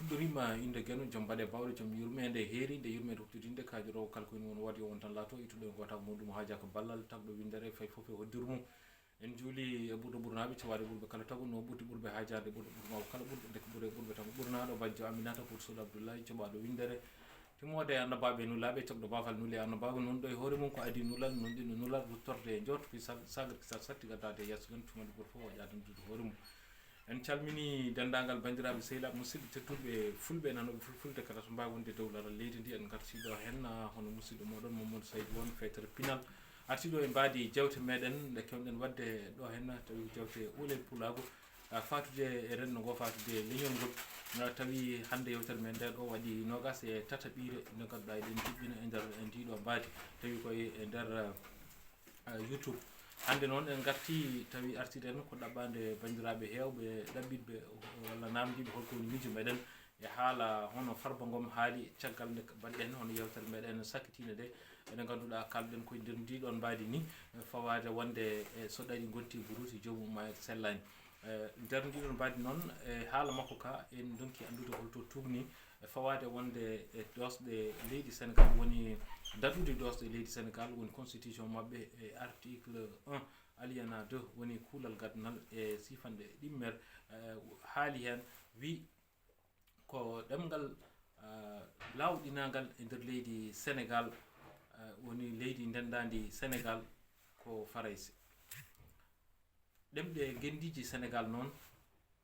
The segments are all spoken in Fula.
tuddorima inde geno joom baɗe bawɗe joom yurmede heeri nde yurmede huftidinde kaajoro kala koyni won waɗi won tan laato ittuɗo e gotak muɗum haaja ko ballal tagɗo windere fay fof e hoddiru mum en juuli e ɓurɗo ɓurnaɓe cawaɗe ɓurɓe kala tagu no ɓurti ɓurɓe haajade ɓurɗo ɓurnaɓe kala ɓurɓe deke ɓurɓe tan ɓurnaɗo bajjo aminata pour soud abdoullahi joɓaɗo windere timode e annabaɓe e nulaɓe cagɗo bafal nuli annabaɓe noon ɗo e hoore mum ko adi nulal non ɗino nulal ruttorde e jotto ko sagar kisal satti gaddade e yesso men tumade goto fof o ƴadandude hoore mum en calmini dendagal bandiraɓe sehilaɓe musidɓe tedduɓe fulɓe nanoɓe fulfulde kala to mbawi wonde dow laral leydi ndi en gartiɗo hen hono musidɗo moɗon mamadou saydou won fetere pinal artiɗo e mbadi jewte meɗen nde kewɗen wadde ɗo hen tawi jewte ɓuulel pulago fatude e renno ngo fatude leñol ngol tawi hande yewtere men nde ɗo waɗi nogas e tata ɓiire nde ganduɗa eɗen jiɓɓina e nder ndiɗo mbadi tawi koye e nder youtube hande noon en garti tawi artiɗen ko ɗaɓɓade bandiraɓe hewɓe ɗaɓɓiɓe walla namdiɓe holko woni miijo meɗen e haala hono farba ngom haali caggal nde mbaɗɗen hono yewtere meɗen sakkitine de ene ganduɗa kalɗen koye nder ndiɗon mbadi ni fawade wonde so ɗaɗi ngontii buruuti joomum maaya sellaani nder ndiɗon mbadi noon e haala makko ka en donki andude holto tumni fawade wonde e dosɗe leydi sénégal woni daɗude dosɗe leydi sénégal woni constitution mabɓe e article 1 alinéa 2 woni kuulal gaddanal e sifanɗe ɗimmere haali hen wi ko ɗemgal lawɗinagal e nder leydi sénégal woni leydi ndendadi sénégal ko farayse ɗemɗe gendiji sénégal noon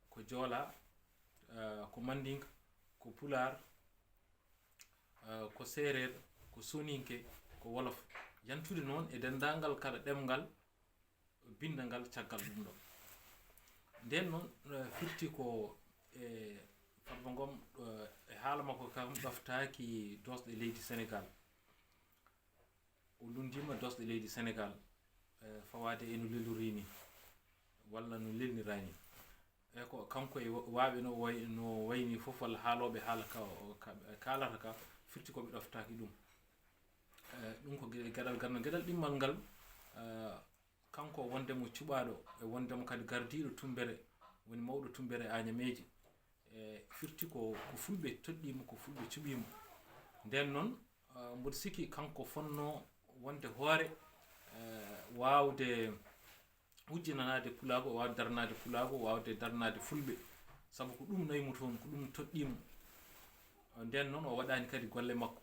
ko joola ko mandinka ko pular ko séréer ko soninke ko wolof yantude noon e dendagal kala ɗemgal bindagal caggal ɗum ɗo nden noon firti ko e Farba Ngom e haala makko kam ɗoftaki dosɗe leydi sénégal o lundima dosɗe leydi sénégal fawade eno lelurini walla no lelnirani e ko kanko e waaɓe no wayni fof walla haaloɓe haala kalata ka firti koɓe ɗoftaki ɗum ɗum ko gueɗal ganno gueɗal ɗimmal ngal kanko wondemo cuɓaɗo e wondemo kadi gardiɗo tumbere woni mawɗo tumbere Agnamèji firti ko fulɓe toɗɗimo ko fulɓe cuɓimo nden noon mboɗo sikki kanko fonno wonde hoore wawde wujjinanade pulago wawde darnade pulago wawde darnade fulɓe saabu ko ɗum nayimo toon ko ɗum toɗɗimo nden noon o waɗani kadi golle makko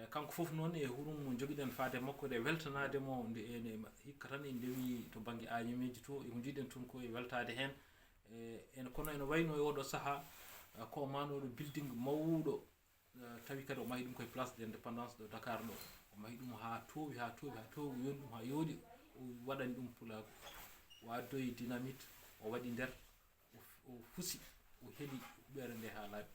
kanko foof noon e hurum mo joguiɗen faade makko de weltanademo nde ene hikka tan en ndewi to banggue Agnamèji to eko jiiɗen toon ko e weltade hen ene kono ene wayno e oɗo saaha ko manoɗo building mawɗo tawi kadi o mahi ɗum koye place d' indépendance ɗo Dakar ɗo o mahi ɗum ha towi yoni ɗum ha yooɗi o waɗani ɗum pulago o addoyi dynamite o waɗi nder o fusi o heeli huɓere nde ha laaɓi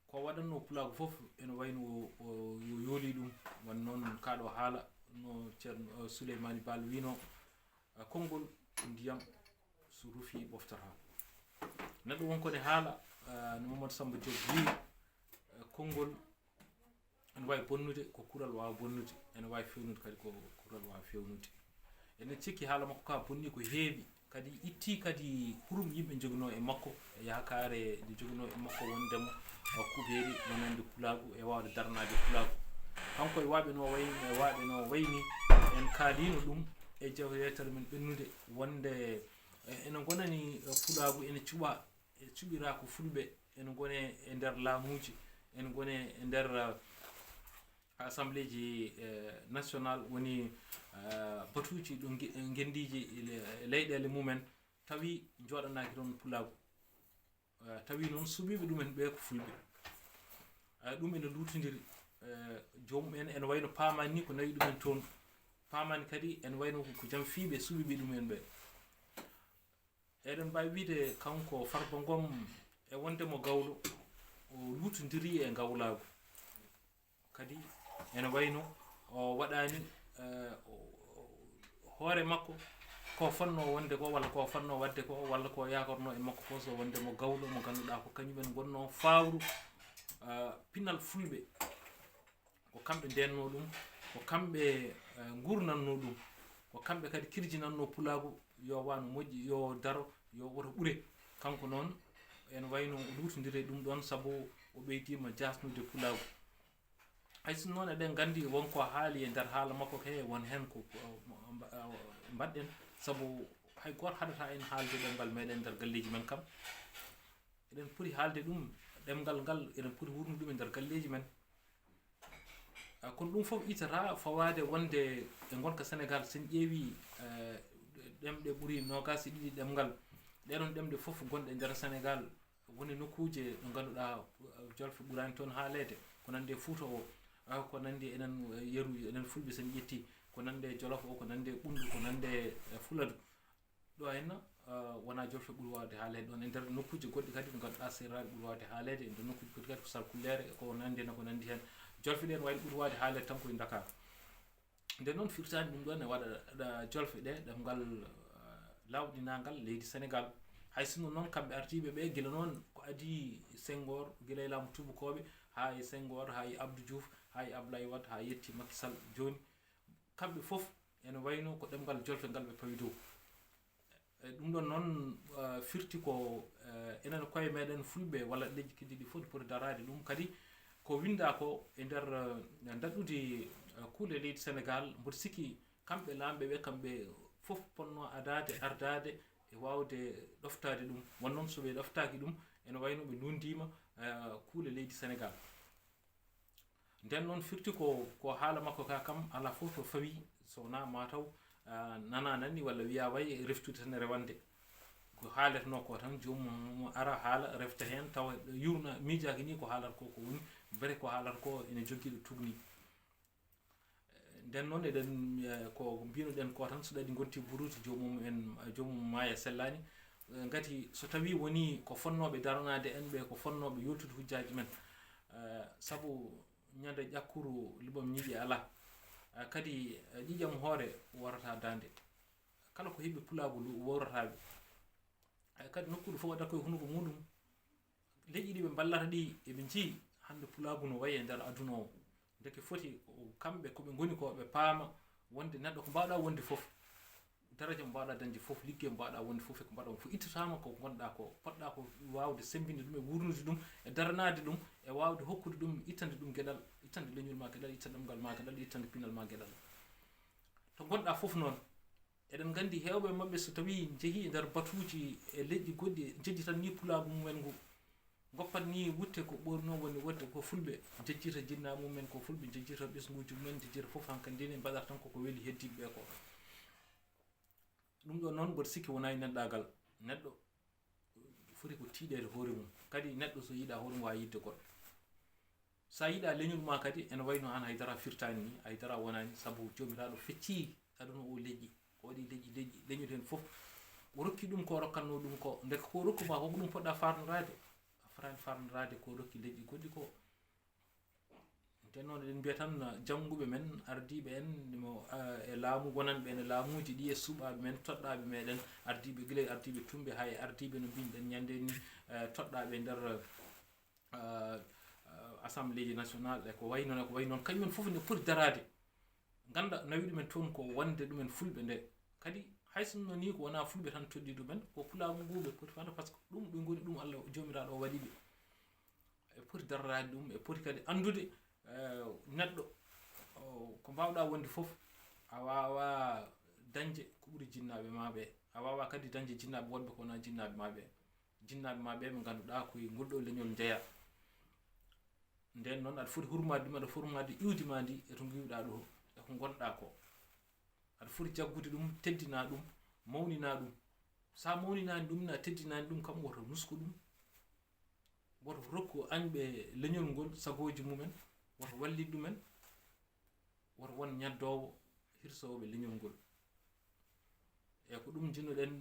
ko waɗanno pulago foof ene wayno o yooli ɗum wan noon kaɗo haala no ceerno Souleymani Bal wino konngol ndiyam so rufi ɓoftata neɗɗo wonko ne haala no Mamadou Samba Diop wi konngol ene wawi bonnude ko kural wawa bonnude ene wawi fewnude kadi ko kural wawa fewnude enen cikki haala makko ka bonni ko heewi kadi itti kadi hurum yimɓe joguino e makko e yakare nde joguino e makko wondemo kuɓeeri wonande pulago e wawde darnade pulago kanko e waaɓe no wayni en kaalino ɗum e yetere men ɓennude wonde ene gonani pulago ene cuɓa e cuɓira ko fulɓe ene gone e nder laamuji ene gone e nder assemblée ji national woni batuji ɗo gendiji leyɗele mumen tawi joɗanaki toon pulago tawi noon suɓiɓe ɗumen ɓe ko fulɓe ɗum ene lutodiri jomumen ene wayno pamani ni ko nawi ɗumen toon pamani kadi ene wayno ko jaam fiiɓe suɓiɓe ɗumen ɓe eɗen mbawi wiide kanko Farba Ngom e wondemo gawlo o lutodiri e gawlago kadi ene wayno o waɗani hoore makko ko fonno wonde ko walla ko fonno wadde ko walla ko yakorno e makko ko so wondemo gawlo mo ganduɗa ko kañumen gonno fawru pinal fulɓe ko kamɓe ndenno ɗum ko kamɓe gurnanno ɗum ko kamɓe kadi kirjinanno pulago yo wano moƴƴi yo daro yo woto ɓuure kanko noon en wayno lutodire ɗum ɗon sabu o ɓeydima jasnude pulagu hayso noon eɗen gandi wonko haali e nder haala makko he won hen ko mbaɗɗen sabu hay goto haɗata en haalde ɗemgal meɗen nder galleji men kam eɗen poti haalde ɗum ɗemgal ngal eɗen poti wurnude ɗum e nder galleji men kono ɗum fof itata fawade wonde e gonka Sénégal sen ƴeewi ɗemɗe ɓuuri nogas e ɗiɗi ɗemgal ɗeɗon ɗemɗe fof gonɗe nder Sénégal woni nokkuje ɗo ganduɗa jolfe ɓurani toon haalede ko nande Fouta o ko nande enen yeru enen fulɓe sen ƴetti ko nande Jolof o ko nande Ɓundu ko nande Fuladu ɗo henna wona jolfe ɓuuri wawde haalede ɗon e nder nokkuje goɗɗe kadi ɗo ganduɗa serraɓe ɓuuri wawde haalede e nder nokkuji goɗɗi kadi ko Salkullere ko nande no ko nandi hen jolfe ɗen wayno ɓuuri wawde haalede tan koye Dakar nde noon firtani ɗum ɗon e waɗa jolfe ɗe ɗemgal lawɗinagal leydi Sénégal hay sinno noon kamɓe artiɓe ɓe guila noon ko adi Senghor guila e laamu tubakoɓe ha e Senghor ha e Abdou Diouf ha e Abdoulaye Wade ha yetti Macky Sall joni kamɓe foof ene wayno ko ɗemgal jolfe ngal ɓe pawi dow ɗum ɗon noon firti ko enen koye meɗen fulɓe walla leydi keddiɗi fof poti darade ɗum kadi ko winda ko e nder daɗɗude kuule leydi Sénégal mboɗo sikki kamɓe lamɓe ɓe kamɓe fof ponno ardade e wawde ɗoftade ɗum won noon soɓe ɗoftaki ɗum ene wayno ɓe lundima kuule leydi Sénégal nden noon firti ko haala makko ka kam ala fof to fawi so wona mataw nana nani walla wiya way reftude tan rewande ko haaletno ko tan jomum ara haala refta hen tawa yurna miijaki ni ko haalata ko woni bere ko haalata ko ene jogui ɗo tugni nden noon eɗen ko mbinoɗen ko tan so ɗaɗi gonti buruuti joomum maaya sellaani gati so tawi woni ko fonnoɓe daranade en ɓe ko fonnoɓe yoltude hujjaji men sabu ñande ƴakkuru liɓam ñiiƴe ala kadi ƴiƴam hoore worata dande kala ko heeɓi pulagu worataɓe kadi nokkuɗo fof waɗa koye hunuko muɗum leƴƴi ɗi ɓe ballata ɗi eɓe jii hande pulagu no wayi e nder aduna o deke foti kamɓe koɓe goni ko ɓe paama wonde neɗɗo ko mbawɗa wonde fof daraja mo mbawɗa dañde fof ligguey mo mbawɗa wonde fof eko mbaɗa fof ittatama ko gonɗa ko poɗɗa ko wawde sembinde ɗum e wurnude ɗum e daranade ɗum e wawde hokkude ɗum ittande ɗum gueɗal ittande leñol ma gueɗal ittande ɗemgal ma gueɗal ittande pinal ma gueɗal to gonɗa fof noon eɗen gandi hewɓe mabɓe so tawi jeehi e nder batuji e leƴƴi goɗɗi jejji tan ni pulagu mumen ngu goppat ni wutte ko ɓorno woni wonde ko fulɓe jejjita jinnaɓe mumen ko fulɓe jejjita ɓesguji mumen jejjita fof hankkadi ni mbaɗata tan koko weeli heddiɓe ɓe ko ɗum ɗo noon mboɗo sikki wona e neɗɗagal neɗɗo foti ko tiiɗede hoore mum kadi neɗɗo so yiiɗa hoore mum wawi yidde goɗɗo sa yiiɗa leñol ma kadi ene wayno an haydara firtani ni haydara wonani saabu jomiraɗo fecci aduna o leƴƴi o waɗi leƴƴi leñol hen foof o rokki ɗum ko rokkanno ɗum ko deke ko rokkuma koko ɗum poɗɗa farnorade a farani farnorade ko rokki leƴƴi goɗɗi ko nden noon eɗen mbiya tan jangguɓe men ardiɓe en mo e laamu wonanɓe ene laamuji ɗi e suuɓaɓe men toɗɗaɓe meɗen ardiɓe guila ardiɓe tumbe hay ardiɓe no mbinoɗen ñande ni toɗɗaɓe e nder assemblée nationale e ko way noon kañumen foof ne poti darade ganda nawi ɗumen toon ko wonde ɗumen fulɓe nde kadi haysono ni ko wona fulɓe tan toddi ɗumen ko pulagu ngu ɓe poti fanda par ce que ɗum ɓe goni ɗum Allah jomiraɗo o waɗiɓe e poti darrade ɗum e poti kadi andude neɗɗo ko mbawɗa wonde fof a wawa dañde ko ɓuuri jinnaɓe ma ɓe a wawa kadi dañde jinnaɓe wonɓe ko wona jinnaɓe ma ɓe ɓe ganduɗa koye ngolɗo leñol jeeya nden noon aɗa foti hurmade ɗum aɗa foti hurmade iwdi ma ndi e to giwɗa ɗo e ko gonɗa ko aɗa foti jaggude ɗum teddina ɗum mawnina ɗum sa mawninani ɗum na teddinani ɗum kam woto nusku ɗum woto rokku añɓe leñol ngol sagoji mumen woto wallid ɗumen woto won ñaddowo hirsoɓe leñol ngol e ko ɗum jinnoɗen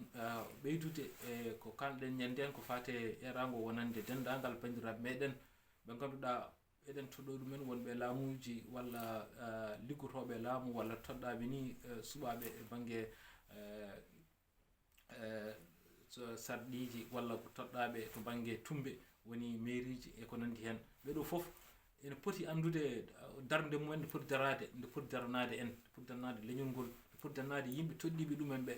ɓeydude e ko kalɗen ñanden ko fate erago wonande dendagal bandiraɓe meɗen ɓe ganduɗa eɗen toɗɗo ɗumen wonɓe laamuji walla liggotoɓe laamu walla toɗɗaɓe ni suɓaɓe e banggue sarɗiji walla ko toɗɗaɓe to banggue tumbe woni mairie ji e ko nandi hen ɓeɗo foof ene poti andude darde mumen nde poti darade nde poti daranade en nde poti darnade leñol ngol nde poti darnade yimɓe toɗɗiɓe ɗumen ɓe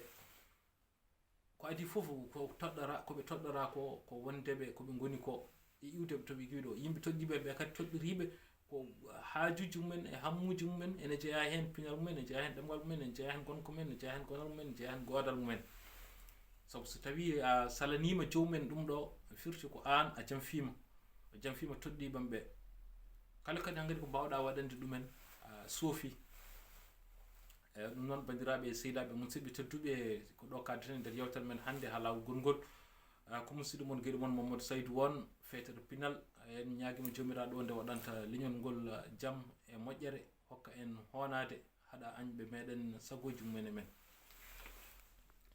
ko adi fof ko toɗɗora koɓe toɗɗora ko wondeɓe koɓe ngoni ko e iwdeɓe toɓe giwiɗo yimɓe toɗɗiɓe ɓe kadi toɗɗiriɓe ko haajuji mumen e hammuji mumen ene jeeya hen piñal mumen ene jeeya hen ɗemgal mumen ene jeeya hen gonka mumen ene jeeya hen gonal mumen ene jeeya hen godal mumen sabu so tawi a salanima jowmen ɗum ɗo firti ko an a jamfima toɗɗiɓam ɓe kala kadi hankkadi ko mbawɗa waɗande ɗumen soofi eyyi ɗum noon bandiraɓe sehilaɓe musidɓe tedduɓe ko ɗo kaddeten e nder yewtere men hannde ha lawol gongol ko musidɗo moon gueɗe moon Mamadou Saydou won feetere pinal en ñaguima jomiraɗo nde waɗanta leñol ngol jaam e moƴƴere hokka en honade haɗa añɓe meɗen sagoji mumen e men